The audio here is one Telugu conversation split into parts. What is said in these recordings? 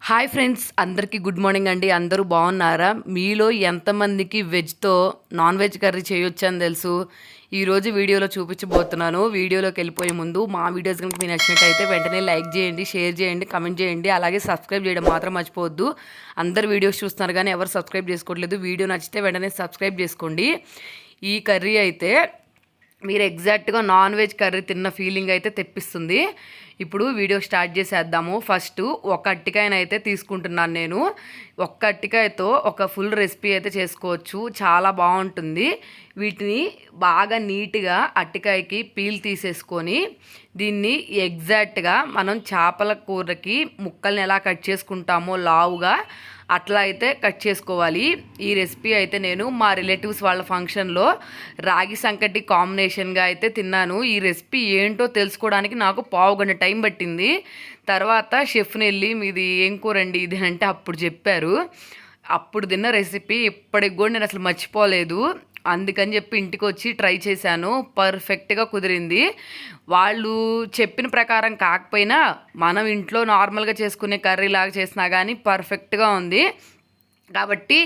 హాయ్ ఫ్రెండ్స్, అందరికీ గుడ్ మార్నింగ్ అండి. అందరూ బాగున్నారా? మీలో ఎంతమందికి వెజ్తో నాన్ వెజ్ కర్రీ చేయొచ్చని తెలుసు? ఈరోజు వీడియోలో చూపించబోతున్నాను. వీడియోలోకి వెళ్ళిపోయే ముందు మా వీడియోస్ కనుక మీకు నచ్చినట్టయితే వెంటనే లైక్ చేయండి, షేర్ చేయండి, కమెంట్ చేయండి. అలాగే సబ్స్క్రైబ్ చేయడం మాత్రం మర్చిపోవద్దు. అందరు వీడియోస్ చూస్తున్నారు కానీ ఎవరు సబ్స్క్రైబ్ చేసుకోవట్లేదు. వీడియో నచ్చితే వెంటనే సబ్స్క్రైబ్ చేసుకోండి. ఈ కర్రీ అయితే మీరు ఎగ్జాక్ట్గా నాన్ వెజ్ కర్రీ తిన్న ఫీలింగ్ అయితే తెప్పిస్తుంది. ఇప్పుడు వీడియో స్టార్ట్ చేసేద్దాము. ఫస్ట్ ఒక అట్టికాయనైతే తీసుకుంటున్నాను నేను. ఒక్క అట్టికాయతో ఒక ఫుల్ రెసిపీ అయితే చేసుకోవచ్చు, చాలా బాగుంటుంది. వీటిని బాగా నీట్గా అట్టికాయకి పీల్ తీసేసుకొని దీన్ని ఎగ్జాక్ట్గా మనం చేపల కూరకి ముక్కల్ని ఎలా కట్ చేసుకుంటామో లావుగా అట్లా అయితే కట్ చేసుకోవాలి. ఈ రెసిపీ అయితే నేను మా రిలేటివ్స్ వాళ్ళ ఫంక్షన్లో రాగి సంకటి కాంబినేషన్గా అయితే తిన్నాను. ఈ రెసిపీ ఏంటో తెలుసుకోవడానికి నాకు పావుగంట టైం పట్టింది. తర్వాత షెఫ్ని వెళ్ళి మీది ఏం కూరండి ఇది అంటే అప్పుడు చెప్పారు. అప్పుడు తిన్న రెసిపీ ఇప్పటికి కూడా నేను అసలు మర్చిపోలేదు. అందుకని చెప్పి ఇంటికి వచ్చి ట్రై చేశాను. పర్ఫెక్ట్గా కుదిరింది. వాళ్ళు చెప్పిన ప్రకారం కాకపోయినా మనం ఇంట్లో నార్మల్గా చేసుకునే కర్రీ లాగా చేసినా కానీ పర్ఫెక్ట్గా ఉంది. కాబట్టి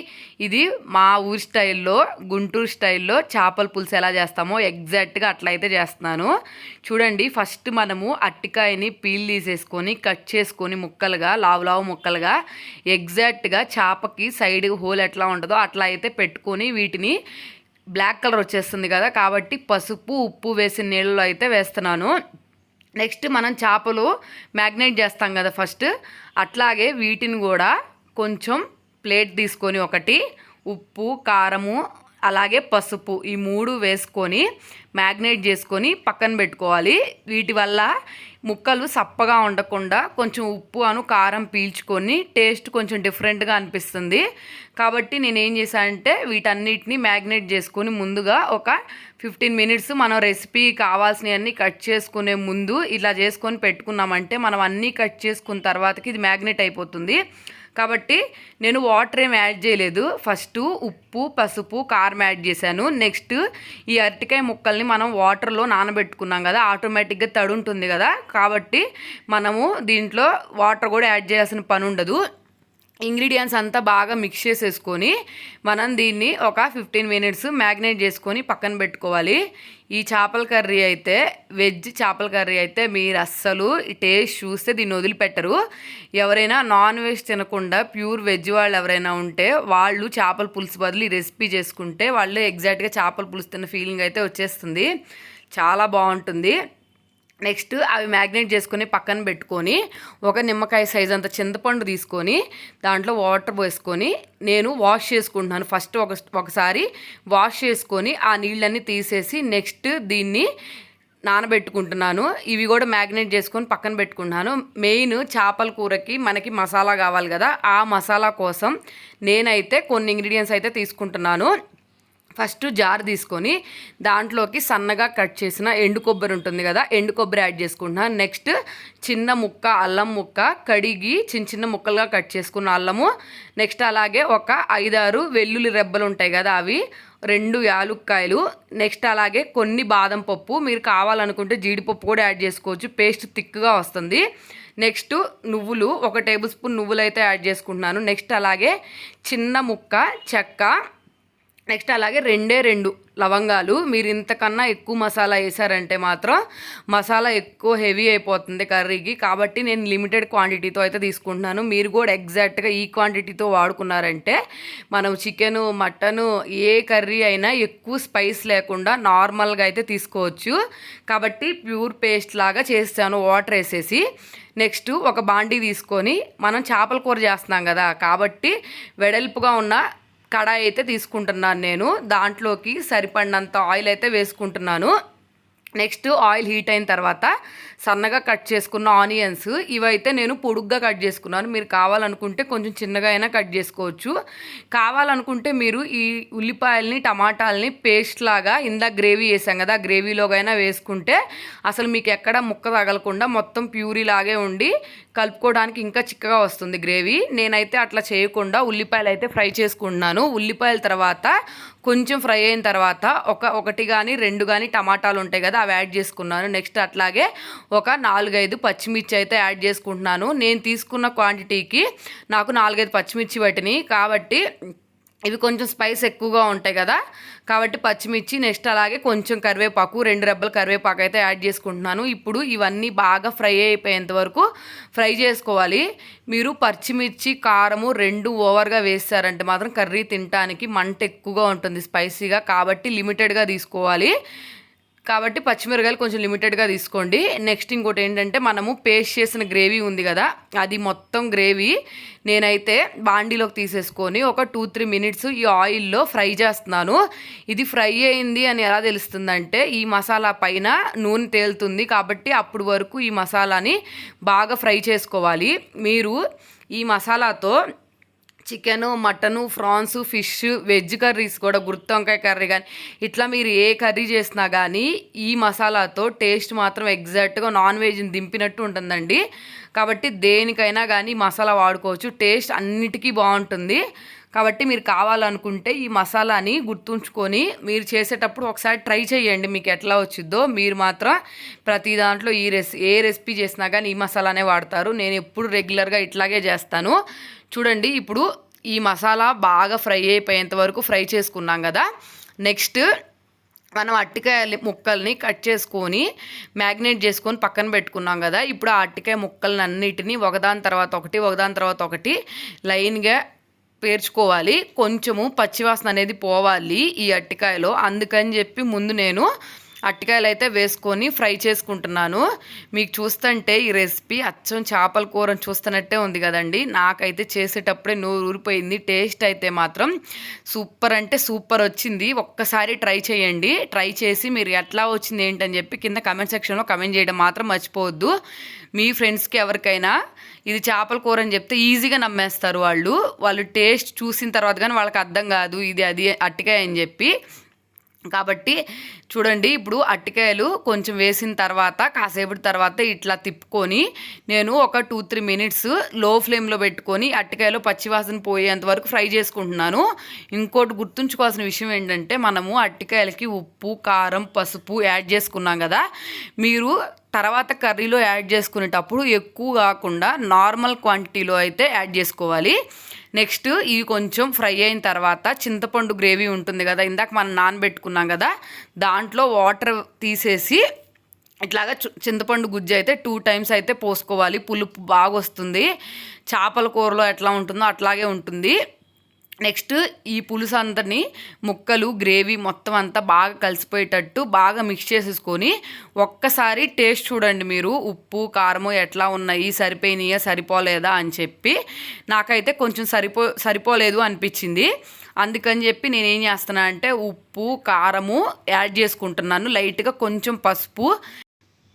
ఇది మా ఊరి స్టైల్లో, గుంటూరు స్టైల్లో చేపల పులుసు ఎలా చేస్తామో ఎగ్జాక్ట్గా అట్లయితే చేస్తున్నాను. చూడండి, ఫస్ట్ మనము అట్టికాయని పీల్ తీసేసుకొని కట్ చేసుకొని ముక్కలుగా, లావు ముక్కలుగా ఎగ్జాక్ట్గా చేపకి సైడ్ హోల్ ఎట్లా ఉంటుందో అట్లా అయితే పెట్టుకొని వీటిని బ్లాక్ కలర్ వచ్చేస్తుంది కదా, కాబట్టి పసుపు ఉప్పు వేసిన నీళ్ళలో అయితే వేస్తున్నాను. నెక్స్ట్ మనం చేపలు మ్యాగ్నేట్ చేస్తాం కదా ఫస్ట్, అట్లాగే వీటిని కూడా కొంచెం ప్లేట్ తీసుకొని ఒకటి ఉప్పు కారము అలాగే పసుపు ఈ మూడు వేసుకొని మ్యాగ్నేట్ చేసుకొని పక్కన పెట్టుకోవాలి. వీటి వల్ల ముక్కలు సప్పగా ఉండకుండా కొంచెం ఉప్పు కారం పీల్చుకొని టేస్ట్ కొంచెం డిఫరెంట్గా అనిపిస్తుంది. కాబట్టి నేను ఏం చేశానంటే వీటన్నిటిని మ్యాగ్నేట్ చేసుకొని ముందుగా ఒక 15 మినిట్స్ మనం రెసిపీ కావాల్సినవన్నీ కట్ చేసుకునే ముందు ఇలా చేసుకొని పెట్టుకున్నామంటే మనం అన్నీ కట్ చేసుకున్న తర్వాతకి ఇది మ్యాగ్నేట్ అయిపోతుంది. కాబట్టి నేను వాటర్ ఏం యాడ్ చేయలేదు. ఫస్ట్ ఉప్పు పసుపు కారం యాడ్ చేశాను. నెక్స్ట్ ఈ అరటికాయ ముక్కల్ని మనం వాటర్లో నానబెట్టుకున్నాం కదా, ఆటోమేటిక్గా తడి ఉంటుంది కదా, కాబట్టి మనము దీంట్లో వాటర్ కూడా యాడ్ చేయాల్సిన పని ఉండదు. ఇంగ్రీడియంట్స్ అంతా బాగా మిక్స్ చేసేసుకొని మనం దీన్ని ఒక 15 మినిట్స్ మ్యాగ్నేట్ చేసుకొని పక్కన పెట్టుకోవాలి. ఈ చేపల కర్రీ అయితే, వెజ్ చేపల కర్రీ అయితే మీరు అస్సలు టేస్ట్ చూస్తే దీన్ని వదిలిపెట్టరు. ఎవరైనా నాన్ వెజ్ తినకుండా ప్యూర్ వెజ్ వాళ్ళు ఎవరైనా ఉంటే వాళ్ళు చేపల పులుసు బదులు ఈ రెసిపీ చేసుకుంటే వాళ్ళు ఎగ్జాక్ట్గా చేపల పులుసు తిన్న ఫీలింగ్ అయితే వచ్చేస్తుంది. చాలా బాగుంటుంది. నెక్స్ట్ అవి మ్యాగ్నేట్ చేసుకొని పక్కన పెట్టుకొని ఒక నిమ్మకాయ సైజ్ అంత చింతపండు తీసుకొని దాంట్లో వాటర్ పోసుకొని నేను వాష్ చేసుకుంటున్నాను. ఫస్ట్ ఒకసారి వాష్ చేసుకొని ఆ నీళ్ళన్నీ తీసేసి నెక్స్ట్ దీన్ని నానబెట్టుకుంటున్నాను. ఇవి కూడా మ్యాగ్నేట్ చేసుకొని పక్కన పెట్టుకుంటున్నాను. మెయిన్ చేపల కూరకి మనకి మసాలా కావాలి కదా, ఆ మసాలా కోసం నేనైతే కొన్ని ఇంగ్రీడియంట్స్ అయితే తీసుకుంటున్నాను. ఫస్ట్ జార్ తీసుకొని దాంట్లోకి సన్నగా కట్ చేసిన ఎండు కొబ్బరి ఉంటుంది కదా, ఎండు కొబ్బరి యాడ్ చేసుకుంటున్నాను. నెక్స్ట్ చిన్న ముక్క అల్లం ముక్క కడిగి చిన్న ముక్కలుగా కట్ చేసుకున్న అల్లము. నెక్స్ట్ అలాగే ఒక 5-6 వెల్లుల్లి రెబ్బలు ఉంటాయి కదా, అవి 2 యాలుక్కాయలు. నెక్స్ట్ అలాగే కొన్ని బాదం పప్పు, మీరు కావాలనుకుంటే జీడిపప్పు కూడా యాడ్ చేసుకోవచ్చు, పేస్ట్ థిక్గా వస్తుంది. నెక్స్ట్ నువ్వులు, 1 టేబుల్ స్పూన్ నువ్వులు అయితే యాడ్ చేసుకుంటున్నాను. నెక్స్ట్ అలాగే చిన్న ముక్క చెక్క, నెక్స్ట్ అలాగే 2 లవంగాలు. మీరు ఇంతకన్నా ఎక్కువ మసాలా వేసారంటే మాత్రం మసాలా ఎక్కువ హెవీ అయిపోతుంది కర్రీకి, కాబట్టి నేను లిమిటెడ్ క్వాంటిటీతో అయితే తీసుకుంటున్నాను. మీరు కూడా ఎగ్జాక్ట్గా ఈ క్వాంటిటీతో వాడుకున్నారంటే మనం చికెను మటను ఏ కర్రీ అయినా ఎక్కువ స్పైస్ లేకుండా నార్మల్గా అయితే తీసుకోవచ్చు. కాబట్టి ప్యూర్ పేస్ట్ లాగా చేస్తాను వాటర్ వేసేసి. నెక్స్ట్ ఒక బాండీ తీసుకొని మనం చేపల కూర చేస్తున్నాం కదా, కాబట్టి వెడల్పుగా ఉన్న కడాయి అయితే తీసుకుంటున్నాను నేను. దాంట్లోకి సరిపడినంత ఆయిల్ అయితే వేసుకుంటున్నాను. నెక్స్ట్ ఆయిల్ హీట్ అయిన తర్వాత సన్నగా కట్ చేసుకున్న ఆనియన్స్, ఇవైతే నేను పొడుగ్గా కట్ చేసుకున్నాను. మీరు కావాలనుకుంటే కొంచెం చిన్నగా అయినా కట్ చేసుకోవచ్చు. కావాలనుకుంటే మీరు ఈ ఉల్లిపాయలని టమాటాలని పేస్ట్ లాగా ఇందాక గ్రేవీ వేసాం కదా, గ్రేవీలోగైనా వేసుకుంటే అసలు మీకు ఎక్కడ ముక్క తగలకుండా మొత్తం ప్యూరీ లాగే ఉండి కలుపుకోవడానికి ఇంకా చిక్కగా వస్తుంది గ్రేవీ. నేనైతే అట్లా చేయకుండా ఉల్లిపాయలు అయితే ఫ్రై చేసుకుంటున్నాను. ఉల్లిపాయల తర్వాత కొంచెం ఫ్రై అయిన తర్వాత ఒకటి కానీ 2 కానీ టమాటాలు ఉంటాయి కదా, అవి యాడ్ చేసుకున్నాను. నెక్స్ట్ అట్లాగే ఒక 4-5 పచ్చిమిర్చి అయితే యాడ్ చేసుకుంటున్నాను. నేను తీసుకున్న క్వాంటిటీకి నాకు 4-5 పచ్చిమిర్చి పట్టినాయి కాబట్టి ఇవి కొంచెం స్పైస్ ఎక్కువగా ఉంటాయి కదా, కాబట్టి పచ్చిమిర్చి, నెక్స్ట్ అలాగే కొంచెం కరివేపాకు, 2 రెబ్బల కరివేపాకు అయితే యాడ్ చేసుకుంటున్నాను. ఇప్పుడు ఇవన్నీ బాగా ఫ్రై అయిపోయేంత వరకు ఫ్రై చేసుకోవాలి. మీరు పచ్చిమిర్చి కారము 2 ఓవర్గా వేస్తారంటే మాత్రం కర్రీ తినడానికి మంట ఎక్కువగా ఉంటుంది స్పైసీగా, కాబట్టి లిమిటెడ్గా తీసుకోవాలి. కాబట్టి పచ్చిమిరకాయలు కొంచెం లిమిటెడ్గా తీసుకోండి. నెక్స్ట్ ఇంకోటి ఏంటంటే మనము పేస్ట్ చేసిన గ్రేవీ ఉంది కదా, అది మొత్తం గ్రేవీ నేనైతే బాండీలోకి తీసేసుకొని ఒక 2-3 మినిట్స్ ఈ ఆయిల్లో ఫ్రై చేస్తున్నాను. ఇది ఫ్రై అయింది అని ఎలా తెలుస్తుందంటే ఈ మసాలా పైన నూనె తేలుతుంది, కాబట్టి అప్పుడు వరకు ఈ మసాలాని బాగా ఫ్రై చేసుకోవాలి. మీరు ఈ మసాలాతో chicken, mutton, prawns, fish, veg curries కూడా, గుత్తి కర్రీ కానీ ఇట్లా మీరు ఏ కర్రీ చేసినా కానీ ఈ మసాలాతో టేస్ట్ మాత్రం ఎగ్జాక్ట్గా నాన్ వెజ్ని దింపినట్టు ఉంటుందండి. కాబట్టి దేనికైనా కానీ మసాలా వాడుకోవచ్చు, టేస్ట్ అన్నిటికీ బాగుంటుంది. కాబట్టి మీరు కావాలనుకుంటే ఈ మసాలాని గుర్తుంచుకొని మీరు చేసేటప్పుడు ఒకసారి ట్రై చేయండి, మీకు ఎట్లా వచ్చిద్దో. మీరు మాత్రం ప్రతి దాంట్లో ఏ రెసిపీ చేసినా కానీ ఈ మసాలానే వాడతారు. నేను ఎప్పుడు రెగ్యులర్గా ఇట్లాగే చేస్తాను. చూడండి, ఇప్పుడు ఈ మసాలా బాగా ఫ్రై అయిపోయేంత వరకు ఫ్రై చేసుకున్నాం కదా. నెక్స్ట్ మనం అరటికాయ ముక్కల్ని కట్ చేసుకొని మ్యాగ్నేట్ చేసుకొని పక్కన పెట్టుకున్నాం కదా. ఇప్పుడు ఆ అరటికాయ ముక్కల్ని అన్నిటినీ ఒకదాని తర్వాత ఒకటి లైన్గా పేర్చుకోవాలి. కొంచెము పచ్చివాసన అనేది పోవాలి ఈ అరటికాయలో, అందుకని చెప్పి ముందు నేను అరటికాయలు అయితే వేసుకొని ఫ్రై చేసుకుంటున్నాను. మీకు చూస్తుంటే ఈ రెసిపీ అచ్చం చేపల కూరని చూస్తున్నట్టే ఉంది కదండి. నాకైతే చేసేటప్పుడే నోరు ఊరిపోయింది. టేస్ట్ అయితే మాత్రం సూపర్ అంటే సూపర్ వచ్చింది. ఒక్కసారి ట్రై చేయండి. ట్రై చేసి మీరు ఎట్లా వచ్చింది ఏంటని చెప్పి కింద కమెంట్ సెక్షన్లో కమెంట్ చేయడం మాత్రం మర్చిపోవద్దు. మీ ఫ్రెండ్స్కి ఎవరికైనా ఇది చేపల కూర అని చెప్తే ఈజీగా నమ్మేస్తారు వాళ్ళు టేస్ట్ చూసిన తర్వాత కానీ వాళ్ళకి అర్థం కాదు ఇది అది అరటికాయ అని చెప్పి. కాబట్టి చూడండి, ఇప్పుడు అరటికాయలు కొంచెం వేసిన తర్వాత కాసేపటి తర్వాత ఇట్లా తిప్పుకొని నేను ఒక 2-3 మినిట్స్ లో ఫ్లేమ్లో పెట్టుకొని అరటికాయలో పచ్చివాసన పోయేంత వరకు ఫ్రై చేసుకుంటున్నాను. ఇంకోటి గుర్తుంచుకోవాల్సిన విషయం ఏంటంటే మనము అరటికాయలకి ఉప్పు, కారం, పసుపు యాడ్ చేసుకున్నాం కదా. మీరు తర్వాత కర్రీలో యాడ్ చేసుకునేటప్పుడు ఎక్కువ కాకుండా నార్మల్ క్వాంటిటీలో అయితే యాడ్ చేసుకోవాలి. నెక్స్ట్ ఇవి కొంచెం ఫ్రై అయిన తర్వాత చింతపండు గ్రేవీ ఉంటుంది కదా, ఇందాక మనం నానబెట్టుకున్నాం కదా, దాంట్లో వాటర్ తీసేసి ఇట్లాగా చింతపండు గుజ్జు అయితే 2 టైమ్స్ అయితే పోసుకోవాలి. పులుపు బాగా వస్తుంది. చేపల కూరలో ఎట్లా ఉంటుందో అట్లాగే ఉంటుంది. నెక్స్ట్ ఈ పులుసు అంతని ముక్కలు, గ్రేవీ మొత్తం అంతా బాగా కలిసిపోయేటట్టు బాగా మిక్స్ చేసేసుకొని ఒక్కసారి టేస్ట్ చూడండి. మీరు ఉప్పు, కారము ఎట్లా ఉన్నాయి, సరిపోయినాయా సరిపోలేదా అని చెప్పి. నాకైతే కొంచెం సరిపోలేదు అనిపించింది. అందుకని చెప్పి నేనేం చేస్తున్నా అంటే ఉప్పు, కారము యాడ్ చేసుకుంటున్నాను. లైట్గా కొంచెం పసుపు.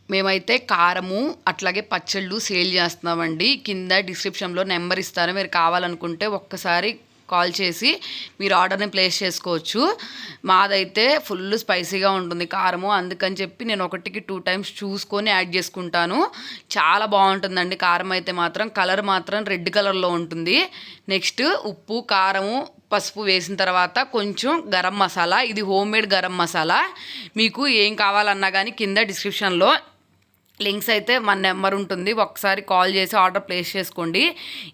మేమైతే కారము అట్లాగే పచ్చళ్ళు సేల్ చేస్తున్నామండి. కింద డిస్క్రిప్షన్లో నెంబర్ ఇస్తాను, మీరు కావాలనుకుంటే ఒక్కసారి కాల్ చేసి మీరు ఆర్డర్ని ప్లేస్ చేసుకోవచ్చు. మాదైతే ఫుల్ స్పైసీగా ఉంటుంది కారము, అందుకని చెప్పి నేను 1-2 టైమ్స్ చూసుకొని యాడ్ చేసుకుంటాను. చాలా బాగుంటుందండి కారం అయితే మాత్రం. కలర్ మాత్రం రెడ్ కలర్లో ఉంటుంది. నెక్స్ట్ ఉప్పు, కారము, పసుపు వేసిన తర్వాత కొంచెం గరం మసాలా, ఇది హోమ్ మేడ్ గరం మసాలా. మీకు ఏం కావాలన్నా కానీ కింద డిస్క్రిప్షన్లో లింక్స్ అయితే మన నెంబర్ ఉంటుంది, ఒకసారి కాల్ చేసి ఆర్డర్ ప్లేస్ చేసుకోండి.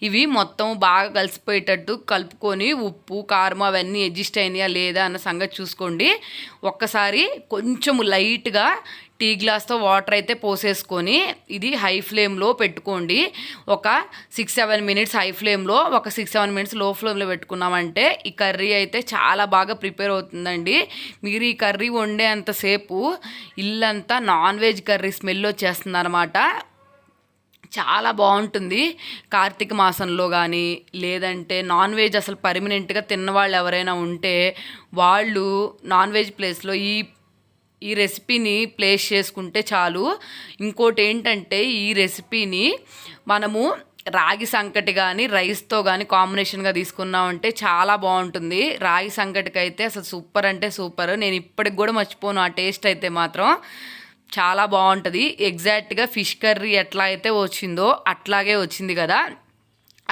ఇవి మొత్తం బాగా కలిసిపోయేటట్టు కలుపుకొని ఉప్పు, కారం అవన్నీ అడ్జస్ట్ అయినాయా లేదా అన్న సంగతి చూసుకోండి. ఒక్కసారి కొంచెం లైట్గా టీ గ్లాస్తో వాటర్ అయితే పోసేసుకొని ఇది హై ఫ్లేమ్లో పెట్టుకోండి. ఒక 6-7 మినిట్స్ హై ఫ్లేమ్లో, ఒక 6-7 మినిట్స్ లో ఫ్లేమ్లో పెట్టుకున్నామంటే ఈ కర్రీ అయితే చాలా బాగా ప్రిపేర్ అవుతుందండి. మీరు ఈ కర్రీ వండేంతసేపు ఇల్లంతా నాన్ వెజ్ కర్రీ స్మెల్ వచ్చేస్తుంది అన్నమాట. చాలా బాగుంటుంది. కార్తీక మాసంలో కానీ లేదంటే నాన్ వెజ్ అసలు పర్మనెంట్గా తిన్నవాళ్ళు ఎవరైనా ఉంటే వాళ్ళు నాన్ వెజ్ ప్లేస్లో ఈ రెసిపీని ప్లేస్ చేసుకుంటే చాలు. ఇంకోటి ఏంటంటే ఈ రెసిపీని మనము రాగి సంకటి కానీ రైస్తో కానీ కాంబినేషన్గా తీసుకున్నామంటే చాలా బాగుంటుంది. రాగి సంకటికి అయితే అసలు సూపర్ అంటే సూపర్. నేను ఇప్పటికి కూడా మర్చిపోను ఆ టేస్ట్ అయితే మాత్రం. చాలా బాగుంటుంది. ఎగ్జాక్ట్గా ఫిష్ కర్రీ ఎట్లా అయితే వచ్చిందో అట్లాగే వచ్చింది కదా.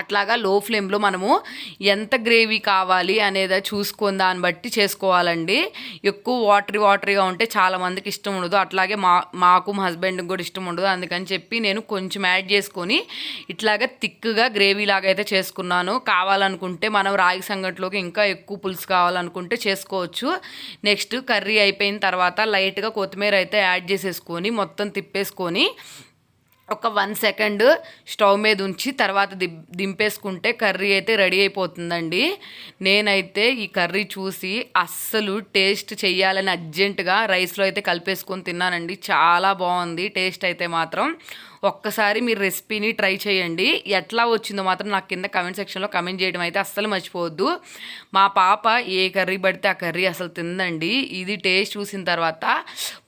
అట్లాగా లో ఫ్లేమ్లో మనము ఎంత గ్రేవీ కావాలి అనేది చూసుకొని దాన్ని బట్టి చేసుకోవాలండి. ఎక్కువ వాటరీగా ఉంటే చాలామందికి ఇష్టం ఉండదు. అట్లాగే మాకు మా హస్బెండ్కి కూడా ఇష్టం ఉండదు. అందుకని చెప్పి నేను కొంచెం యాడ్ చేసుకొని ఇట్లాగా థిక్గా గ్రేవీ లాగా అయితే చేసుకున్నాను. కావాలనుకుంటే మనం రాగి సంగట్లోకి ఇంకా ఎక్కువ పులుసు కావాలనుకుంటే చేసుకోవచ్చు. నెక్స్ట్ కర్రీ అయిపోయిన తర్వాత లైట్గా కొత్తిమీర అయితే యాడ్ చేసేసుకొని మొత్తం తిప్పేసుకొని ఒక 1 సెకండ్ స్టవ్ మీద ఉంచి తర్వాత దింపేసుకుంటే కర్రీ అయితే రెడీ అయిపోతుందండి. నేనైతే ఈ కర్రీ చూసి అస్సలు టేస్ట్ చెయ్యాలని అర్జెంటుగా రైస్లో అయితే కలిపేసుకొని తిన్నానండి. చాలా బాగుంది టేస్ట్ అయితే మాత్రం. ఒక్కసారి మీరు రెసిపీని ట్రై చేయండి. ఎట్లా వచ్చిందో మాత్రం నాకు కింద కమెంట్ సెక్షన్లో కమెంట్ చేయడం అయితే అస్సలు మర్చిపోవద్దు. మా పాప ఏ కర్రీ పడితే ఆ కర్రీ అసలు తిందండి. ఇది టేస్ట్ చూసిన తర్వాత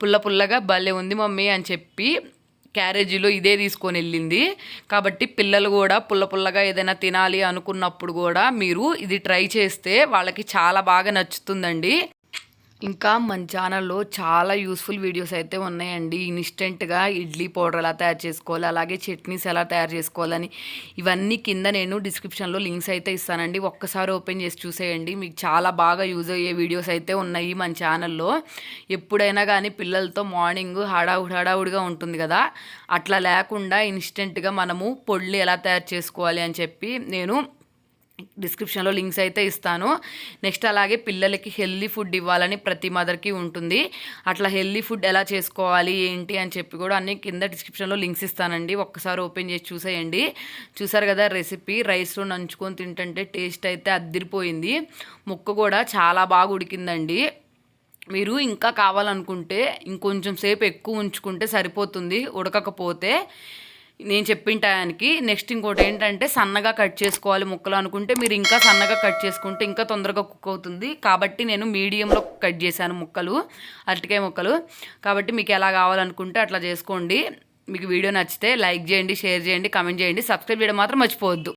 పుల్లగా భలే ఉంది మమ్మీ అని చెప్పి క్యారేజీలో ఇదే తీసుకొని వెళ్ళింది. కాబట్టి పిల్లలు కూడా పుల్లగా ఏదైనా తినాలి అనుకున్నప్పుడు కూడా మీరు ఇది ట్రై చేస్తే వాళ్ళకి చాలా బాగా నచ్చుతుందండి. ఇంకా మన ఛానల్లో చాలా యూస్ఫుల్ వీడియోస్ అయితే ఉన్నాయండి. ఇన్స్టెంట్గా ఇడ్లీ పౌడర్ ఎలా తయారు చేసుకోవాలి, అలాగే చట్నీస్ ఎలా తయారు చేసుకోవాలని ఇవన్నీ కింద నేను డిస్క్రిప్షన్లో లింక్స్ అయితే ఇస్తానండి. ఒక్కసారి ఓపెన్ చేసి చూసేయండి. మీకు చాలా బాగా యూజ్ అయ్యే వీడియోస్ అయితే ఉన్నాయి మన ఛానల్లో. ఎప్పుడైనా కానీ పిల్లలతో మార్నింగ్ హడావుడిగా ఉంటుంది కదా, అట్లా లేకుండా ఇన్స్టెంట్గా మనము పొడులు ఎలా తయారు చేసుకోవాలి అని చెప్పి నేను డిస్క్రిప్షన్లో లింక్స్ అయితే ఇస్తాను. నెక్స్ట్ అలాగే పిల్లలకి హెల్దీ ఫుడ్ ఇవ్వాలని ప్రతి మదర్కి ఉంటుంది. అట్లా హెల్దీ ఫుడ్ ఎలా చేసుకోవాలి ఏంటి అని చెప్పి కూడా అన్ని కింద డిస్క్రిప్షన్లో లింక్స్ ఇస్తానండి. ఒక్కసారి ఓపెన్ చేసి చూసేయండి. చూసారు కదా రెసిపీ, రైస్లో నంచుకొని తింటుంటే టేస్ట్ అయితే అద్దిరిపోయింది. ముక్క కూడా చాలా బాగా ఉడికిందండి. మీరు ఇంకా కావాలనుకుంటే ఇంకొంచెం సేపు ఎక్కువ ఉంచుకుంటే సరిపోతుంది ఉడకకపోతే నేను చెప్పిన టయానికి. నెక్స్ట్ ఇంకోటి ఏంటంటే సన్నగా కట్ చేసుకోవాలి ముక్కలు అనుకుంటే మీరు ఇంకా సన్నగా కట్ చేసుకుంటే ఇంకా తొందరగా కుక్ అవుతుంది. కాబట్టి నేను మీడియంలో కట్ చేశాను ముక్కలు, అరటికాయ ముక్కలు. కాబట్టి మీకు ఎలా కావాలనుకుంటే అట్లా చేసుకోండి. మీకు వీడియో నచ్చితే లైక్ చేయండి, షేర్ చేయండి, కామెంట్ చేయండి, సబ్స్క్రైబ్ చేయడం మాత్రం మర్చిపోవద్దు.